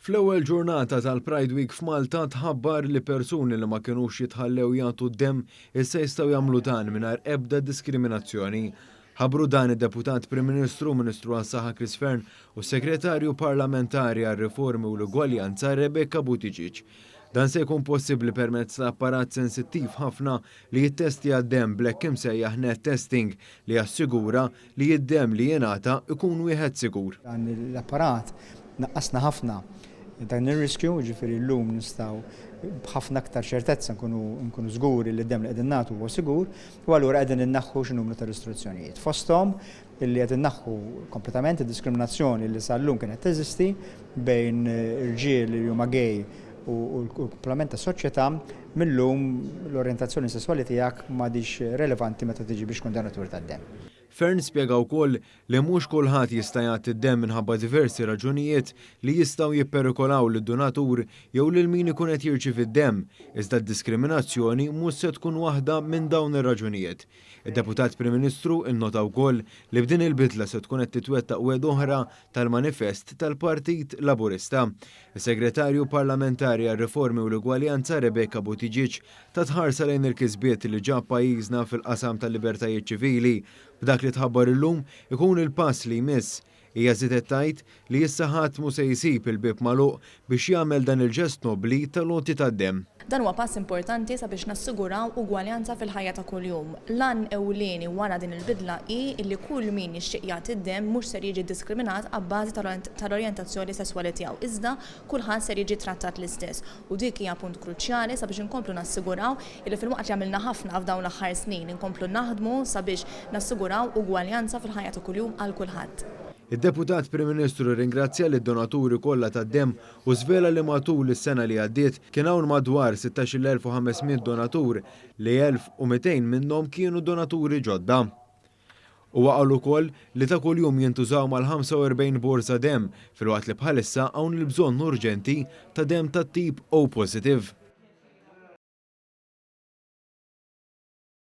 Fl-ewwel ġurnata tal-Pride Week f'Malta tħabbar li persuni li ma kinux jitħallew jagħtu d-demm issa jistgħu jagħmlu dan mingħajr ebda diskriminazzjoni. Ħabru dan id-Deputat Prim Ministru, Ministru għas-Saħħa Chris Fearn u Segretarju Parlamentari għar-Riformi u l-Ugwaljanza Rebecca Buttigieg. Dan se jkun possibbli permezz ta' apparat sensittiv ħafna li jittestja d-demm b'hekk imsejjaħ net testing li jassigura li d-demm li jingħata ikun wieħed sigur. Dan l-apparat naqqasna ħafna dan ir-riskju, ġifieri llum nistgħu b'ħafna aktar ċertezza nkunu żguri li d-demm li qegħdin nagħtu huwa sigur, u allura qegħdin innaħħu xi numru ta' restrizzjonijiet. Fosthom illi qed innaħħu kompletament id-diskriminazzjoni li sal-lum kienet teżisti bejn irġiel li huma gay u l-komplement tas-soċjetà millum l-orjentazzjoni sesswali tiegħek m'għadix relevanti meta tiġi biex tkun donatur tad-demm. Fearn spjega wkoll li mhux kulħadd jista' jagħti d-demm minħabba diversi raġunijiet li jistgħu jipperikolaw lid-donatur jew lil min ikun qed jirċievi d-demm, iżda d-diskriminazzjoni mhux se tkun waħda minn dawn ir-raġunijiet. Id-Deputat Prim Ministru innota wkoll li b'din il-bidla se tkun qed titwettaq wegħed oħra tal-manifest tal-Partit Laburista. Is-Segretarju Parlamentari għar-Riformi u l-Ugwaljanza Rebecca Buttigieg tat ħarsa lejn il-kisbiet li ġab pajjiżna fil-qasam tal-libertajiet ċivili. B'dak li tħabbar illum ikun il-pass li jmiss. Hija żidet tgħid li issa ħadd mhu se jsib il-bieb magħluq biex jagħmel dan il-ġest nobbli tal-loti tad-demm. Dan huwa pass importanti sabiex nassiguraw ugwaljanza fil-ħajja ta' kuljum. Lan ewlieni wara din il-bidla hi li kull min jixtieq jagħti d-demm mhux ser jiġi diskriminat abbażi tal-orjentazzjoni sesswali tiegħu, iżda kulħadd ser jiġi trattat l-istess. U dik hija punt kruċjali sabiex inkomplu nassiguraw li fil-waqt jagħmilna ħafna f'dawn l-aħħar snin inkomplu naħdmu sabiex nassiguraw ugwaljanza fil-ħajja ta' kuljum għal kulħadd. Id-Deputat Prim Ministru ringrazzja lid-donaturi kollha tad-demm u żvela li matul is-sena li għaddiet kien hawn madwar 16,500 donatur li 1,200 minnhom kienu donaturi ġodda. U qal ukoll li ta' kuljum jintużaw mal-45 borsa demm filwaqt li bħalissa hawn il-bżonn urġenti ta' demm tat-tip O positive.